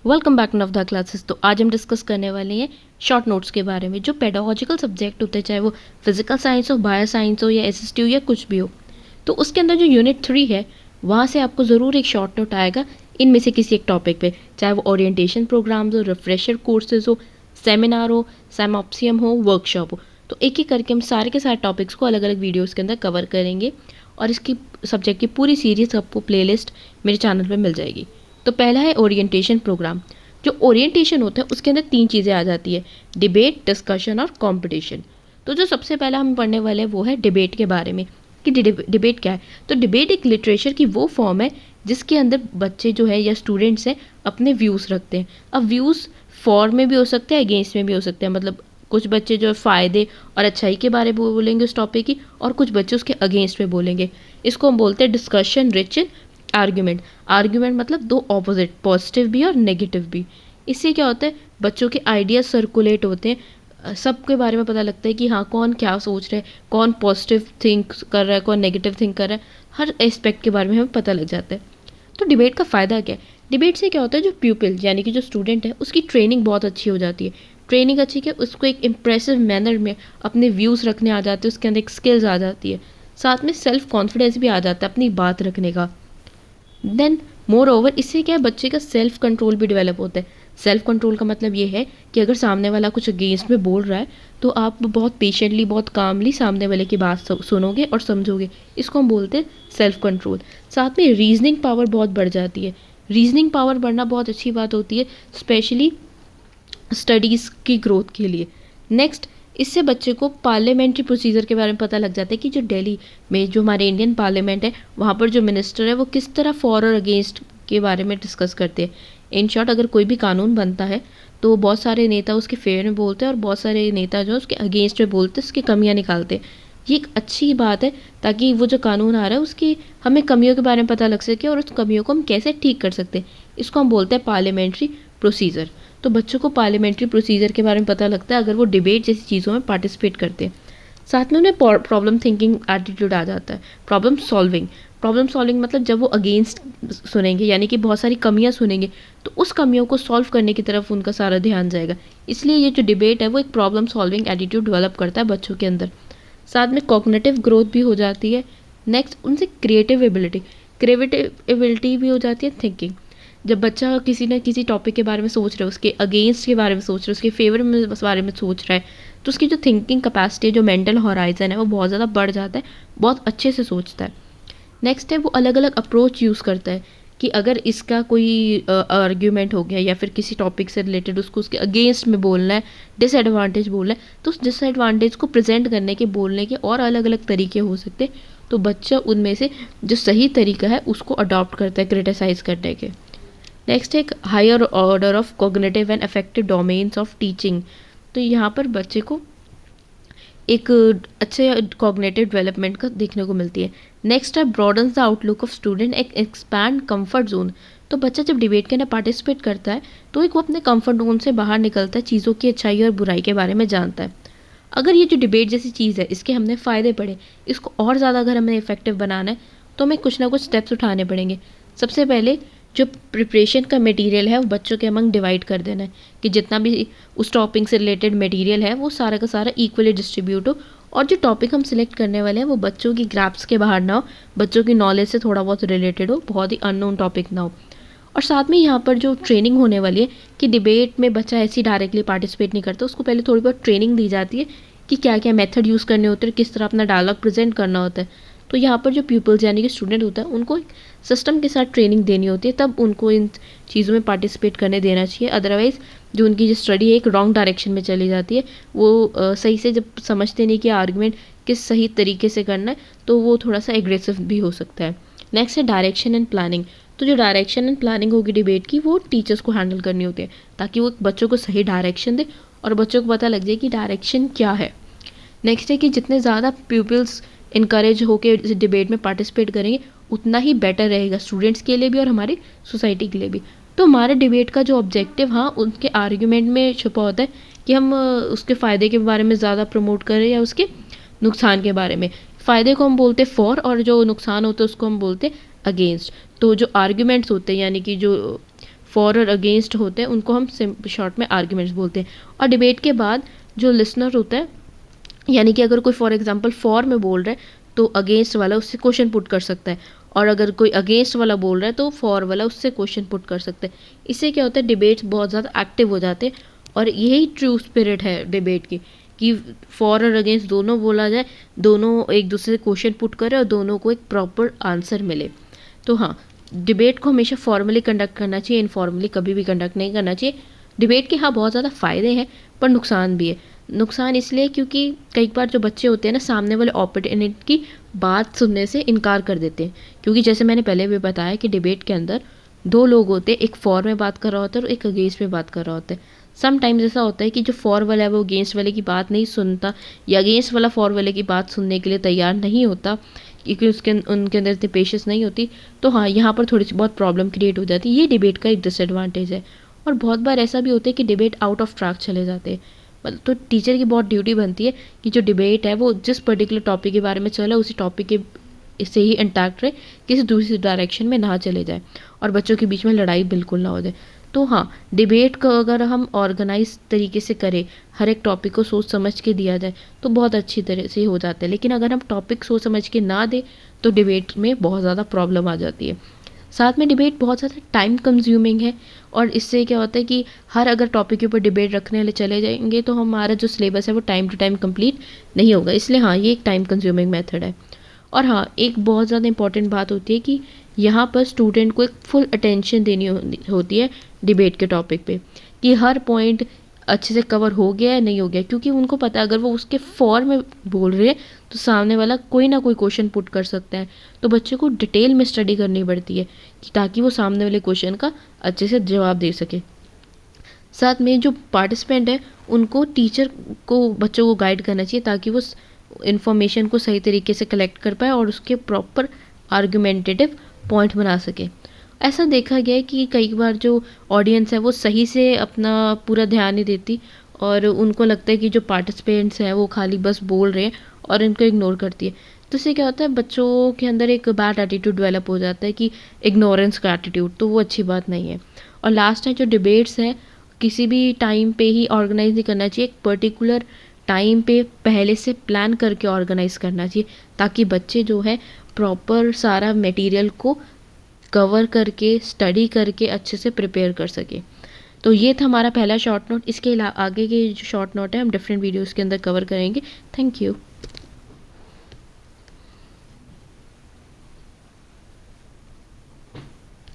Welcome back to Navdha classes. तो आज हम डिस्कस करने वाले हैं शॉर्ट नोट्स के बारे में। जो पेडागोजिकल सब्जेक्ट होते हैं, चाहे वो फिजिकल साइंस हो, बायो साइंस हो या एसएसटी हो या कुछ भी हो, तो उसके अंदर जो यूनिट 3 है वहाँ से आपको ज़रूर एक शॉर्ट नोट आएगा इनमें से किसी एक टॉपिक पे, चाहे वो ओरिएंटेशन प्रोग्राम्स हो, रिफ्रेशर कोर्सेज हो, सेमिनार हो, सैमॉप्सियम हो, वर्कशॉप हो। तो एक एक करके हम सारे के सारे टॉपिक्स को अलग अलग वीडियोज़ के अंदर कवर करेंगे और इसकी सब्जेक्ट की पूरी सीरीज़ आपको प्लेलिस्ट मेरे चैनल पर मिल जाएगी। तो पहला है ओरिएंटेशन प्रोग्राम। जो ओरिएंटेशन होता है उसके अंदर 3 चीज़ें आ जाती है, डिबेट, डिस्कशन और कंपटीशन। तो जो सबसे पहला हम पढ़ने वाले हैं वो है डिबेट के बारे में कि डिबेट क्या है। तो डिबेट एक लिटरेचर की वो फॉर्म है जिसके अंदर बच्चे जो है या स्टूडेंट्स हैं अपने व्यूज़ रखते हैं। अब व्यूज़ फॉर में भी हो सकते हैं, अगेंस्ट में भी हो सकते हैं। मतलब कुछ बच्चे जो फ़ायदे और अच्छाई के बारे में बोलेंगे उस टॉपिक की, और कुछ बच्चे उसके अगेंस्ट में बोलेंगे। इसको हम बोलते हैं discussion rich in argument. Argument मतलब दो ऑपोजिट, पॉजिटिव भी और नेगेटिव भी। इससे क्या होता है, बच्चों के आइडियाज सर्कुलेट होते हैं, सबके बारे में पता लगता है कि हाँ कौन क्या सोच रहा है, कौन पॉजिटिव थिंक कर रहा है, कौन नेगेटिव थिंक कर रहा है, हर एस्पेक्ट के बारे में हमें पता लग जाता है। तो डिबेट का फ़ायदा क्या है? डिबेट से क्या होता है, जो प्यूपिल यानी कि जो स्टूडेंट है उसकी ट्रेनिंग बहुत अच्छी हो जाती है। ट्रेनिंग अच्छी क्या, उसको एक इम्प्रेसिव मैनर में अपने व्यूज़ रखने आ जाते हैं, उसके अंदर एक स्किल्स आ जाती है, साथ में सेल्फ कॉन्फिडेंस भी आ जाता है अपनी बात रखने का। देन मोर ओवर इससे क्या है, बच्चे का सेल्फ कंट्रोल भी डेवलप होता है। सेल्फ कंट्रोल का मतलब ये है कि अगर सामने वाला कुछ अगेंस्ट में बोल रहा है तो आप बहुत पेशेंटली, बहुत कामली सामने वाले की बात सुनोगे और समझोगे। इसको हम बोलते हैं सेल्फ कंट्रोल। साथ में रीजनिंग पावर बहुत बढ़ जाती है। रीजनिंग पावर बढ़ना बहुत अच्छी बात होती है, स्पेशली स्टडीज़ की ग्रोथ के लिए। नेक्स्ट, इससे बच्चे को पार्लियामेंट्री प्रोसीजर के बारे में पता लग जाता है कि जो दिल्ली में जो हमारे इंडियन पार्लियामेंट है वहाँ पर जो मिनिस्टर है वो किस तरह फॉर और अगेंस्ट के बारे में डिस्कस करते हैं। इन शॉर्ट, अगर कोई भी कानून बनता है तो बहुत सारे नेता उसके फेवर में बोलते हैं और बहुत सारे नेता जो उसके अगेंस्ट में बोलते हैं, उसकी कमियाँ निकालते हैं। ये एक अच्छी बात है ताकि वो जो कानून आ रहा है उसकी हमें कमियों के बारे में पता लग सके और उस कमियों को हम कैसे ठीक कर सकते हैं। इसको हम बोलते हैं पार्लियामेंट्री प्रोसीजर। तो बच्चों को पार्लियामेंट्री प्रोसीजर के बारे में पता लगता है अगर वो डिबेट जैसी चीज़ों में पार्टिसिपेट करते हैं। साथ में उन्हें प्रॉब्लम थिंकिंग एटीट्यूड आ जाता है, प्रॉब्लम सॉल्विंग मतलब जब वो अगेंस्ट सुनेंगे यानी कि बहुत सारी कमियां सुनेंगे तो उस कमियों को सॉल्व करने की तरफ उनका सारा ध्यान जाएगा। इसलिए ये जो डिबेट है वो एक प्रॉब्लम सॉल्विंग एटीट्यूड डेवलप करता है बच्चों के अंदर। साथ में कॉग्निटिव ग्रोथ भी हो जाती है। नेक्स्ट, उनसे क्रिएटिव एबिलिटी भी हो जाती है, थिंकिंग। जब बच्चा किसी न किसी टॉपिक के बारे में सोच रहा है, उसके अगेंस्ट के बारे में सोच रहा है, उसके फेवर में बारे में सोच रहा है, तो उसकी जो थिंकिंग कैपेसिटी, जो मेंटल हॉराइजन है वो बहुत ज़्यादा बढ़ जाता है, बहुत अच्छे से सोचता है। नेक्स्ट है वो अलग अलग अप्रोच यूज़ करता है कि अगर इसका कोई आर्ग्यूमेंट हो गया या फिर किसी टॉपिक से रिलेटेड उसको उसके अगेंस्ट में बोलना है, डिसएडवांटेज बोलना है, तो उस डिसएडवांटेज को प्रेजेंट करने के, बोलने के और अलग अलग तरीके हो सकते हैं। तो बच्चा उनमें से जो सही तरीका है उसको अडॉप्ट करता है क्रिटिसाइज़ करने के। नेक्स्ट एक higher order of cognitive and affective domains of teaching. तो यहाँ पर बच्चे को एक अच्छे कॉग्निटिव डेवलपमेंट का देखने को मिलती है। नेक्स्ट है broadens the outlook of student, एक एक्सपैंड कंफर्ट जोन। तो बच्चा जब डिबेट के अंदर पार्टिसिपेट करता है तो एक वो अपने कंफर्ट जोन से बाहर निकलता है, चीज़ों की अच्छाई और बुराई के बारे में जानता है। अगर ये जो डिबेट जैसी चीज़ है इसके हमने फ़ायदे पढ़े, इसको और ज़्यादा अगर हमें इफेक्टिव बनाना है तो हमें कुछ ना कुछ स्टेप्स उठाने पड़ेंगे। सबसे पहले जो प्रिपरेशन का मटेरियल है वो बच्चों के अमंग डिवाइड कर देना है कि जितना भी उस टॉपिक से रिलेटेड मटेरियल है वो सारा का सारा इक्वली डिस्ट्रीब्यूट हो, और जो टॉपिक हम सिलेक्ट करने वाले हैं वो बच्चों की ग्रैप्स के बाहर ना हो, बच्चों की नॉलेज से थोड़ा बहुत रिलेटेड हो, बहुत ही अननोन टॉपिक ना हो। और साथ में यहाँ पर जो ट्रेनिंग होने वाली है कि डिबेट में बच्चा ऐसे ही डायरेक्टली पार्टिसिपेट नहीं करता, उसको पहले थोड़ी बहुत ट्रेनिंग दी जाती है कि क्या क्या मेथड यूज़ करने होते हैं, किस तरह अपना डायलॉग प्रेजेंट करना होता है। तो यहाँ पर जो पीपल्स यानी कि स्टूडेंट होता है उनको एक सिस्टम के साथ ट्रेनिंग देनी होती है, तब उनको इन चीज़ों में पार्टिसिपेट करने देना चाहिए। अदरवाइज़ जो उनकी जो स्टडी है एक रॉन्ग डायरेक्शन में चली जाती है। वो सही से जब समझते नहीं कि आर्गुमेंट किस सही तरीके से करना है तो वो थोड़ा सा एग्रेसिव भी हो सकता है। नेक्स्ट है डायरेक्शन एंड प्लानिंग। तो जो डायरेक्शन एंड प्लानिंग होगी डिबेट की वो टीचर्स को हैंडल करनी होती है ताकि वो बच्चों को सही डायरेक्शन दे और बच्चों को पता लग जाए कि डायरेक्शन क्या है। नेक्स्ट है कि जितने ज़्यादा पीपल्स इनकरेज होकर इस डिबेट में पार्टिसिपेट करेंगे उतना ही बेटर रहेगा स्टूडेंट्स के लिए भी और हमारी सोसाइटी के लिए भी। तो हमारे डिबेट का जो ऑब्जेक्टिव, हाँ, उनके आर्ग्यूमेंट में छुपा होता है कि हम उसके फ़ायदे के बारे में ज़्यादा प्रमोट करें या उसके नुकसान के बारे में। फ़ायदे को हम बोलते हैं फॉर और जो नुकसान होते हैं उसको हम बोलते हैं अगेंस्ट। तो जो आर्ग्यूमेंट्स होते हैं यानी कि जो फॉर और अगेंस्ट होते हैं उनको हम शॉर्ट में आर्ग्यूमेंट्स बोलते हैं। और डिबेट के बाद जो लिसनर होता है, यानी कि अगर कोई फॉर एग्जांपल फॉर में बोल रहा है तो अगेंस्ट वाला उससे क्वेश्चन पुट कर सकता है, और अगर कोई अगेंस्ट वाला बोल रहा है तो फॉर वाला उससे क्वेश्चन पुट कर सकता है। इससे क्या होता है, डिबेट्स बहुत ज़्यादा एक्टिव हो जाते हैं। और यही ट्रू स्पिरिट है डिबेट की, कि फॉर और अगेंस्ट दोनों बोला जाए, दोनों एक दूसरे से क्वेश्चन पुट करें और दोनों को एक प्रॉपर आंसर मिले। तो हाँ, डिबेट को हमेशा फॉर्मली कंडक्ट करना चाहिए, इनफॉर्मली कभी भी कंडक्ट नहीं करना चाहिए। डिबेट के हाँ बहुत ज़्यादा फ़ायदे हैं, पर नुकसान भी है। नुकसान इसलिए क्योंकि कई बार जो बच्चे होते हैं ना, सामने वाले ओपोनेंट की बात सुनने से इनकार कर देते हैं। क्योंकि जैसे मैंने पहले भी बताया कि डिबेट के अंदर दो लोग होते हैं, एक फॉर में बात कर रहा होता है और एक अगेंस्ट में बात कर रहा होता है। समटाइम्स ऐसा होता है कि जो फॉर वाला है वो अगेंस्ट वाले की बात नहीं सुनता, या अगेंस्ट वाला फॉर वाले की बात सुनने के लिए तैयार नहीं होता, क्योंकि उनके अंदर इतनी पेशेंस नहीं होती। तो हाँ, यहाँ पर थोड़ी सी बहुत प्रॉब्लम क्रिएट हो जाती है। ये डिबेट का एक डिसएडवांटेज है। और बहुत बार ऐसा भी होता है कि डिबेट आउट ऑफ ट्रैक चले जाते हैं। मतलब तो टीचर की बहुत ड्यूटी बनती है कि जो डिबेट है वो जिस पर्टिकुलर टॉपिक के बारे में चला, उसी टॉपिक के इससे ही इंटैक्ट रहे, किसी दूसरी डायरेक्शन में ना चले जाए, और बच्चों के बीच में लड़ाई बिल्कुल ना हो जाए। तो हाँ, डिबेट को अगर हम ऑर्गेनाइज तरीके से करें, हर एक टॉपिक को सोच समझ के दिया जाए, तो बहुत अच्छी तरह से हो जाता है। लेकिन अगर हम टॉपिक सोच समझ के ना दें तो डिबेट में बहुत ज़्यादा प्रॉब्लम आ जाती है। साथ में डिबेट बहुत ज़्यादा टाइम कंज्यूमिंग है, और इससे क्या होता है कि हर अगर टॉपिक के ऊपर डिबेट रखने वाले चले जाएंगे तो हमारा जो सिलेबस है वो टाइम टू टाइम कंप्लीट नहीं होगा। इसलिए हाँ, ये एक टाइम कंज्यूमिंग मेथड है। और हाँ, एक बहुत ज़्यादा इंपॉर्टेंट बात होती है कि यहाँ पर स्टूडेंट को एक फुल अटेंशन देनी होती है डिबेट के टॉपिक पे, कि हर पॉइंट अच्छे से कवर हो गया है नहीं हो गया। क्योंकि उनको पता है अगर वो उसके फॉर में बोल रहे हैं तो सामने वाला कोई ना कोई क्वेश्चन पुट कर सकता है। तो बच्चे को डिटेल में स्टडी करनी पड़ती है कि ताकि वो सामने वाले क्वेश्चन का अच्छे से जवाब दे सके। साथ में जो पार्टिसिपेंट है उनको टीचर को बच्चों को गाइड करना चाहिए, ताकि वो इन्फॉर्मेशन को सही तरीके से कलेक्ट कर पाए और उसके प्रॉपर आर्गुमेंटेटिव पॉइंट बना सके। ऐसा देखा गया है कि कई बार जो ऑडियंस है वो सही से अपना पूरा ध्यान नहीं देती, और उनको लगता है कि जो पार्टिसिपेंट्स हैं वो खाली बस बोल रहे हैं और इनको इग्नोर करती है। तो इससे क्या होता है, बच्चों के अंदर एक बैड एटीट्यूड डेवलप हो जाता है कि इग्नोरेंस का एटीट्यूड, तो वो अच्छी बात नहीं है। और लास्ट है, जो डिबेट्स हैं किसी भी टाइम पे ही ऑर्गेनाइज नहीं करना चाहिए, एक पर्टिकुलर टाइम पे पहले से प्लान करके ऑर्गेनाइज करना चाहिए, ताकि बच्चे जो है प्रॉपर सारा मटेरियल को कवर करके स्टडी करके अच्छे से प्रिपेयर कर सके। तो ये था हमारा पहला शॉर्ट नोट। इसके आगे के जो शॉर्ट नोट है हम डिफरेंट वीडियोस के अंदर कवर करेंगे। Thank you.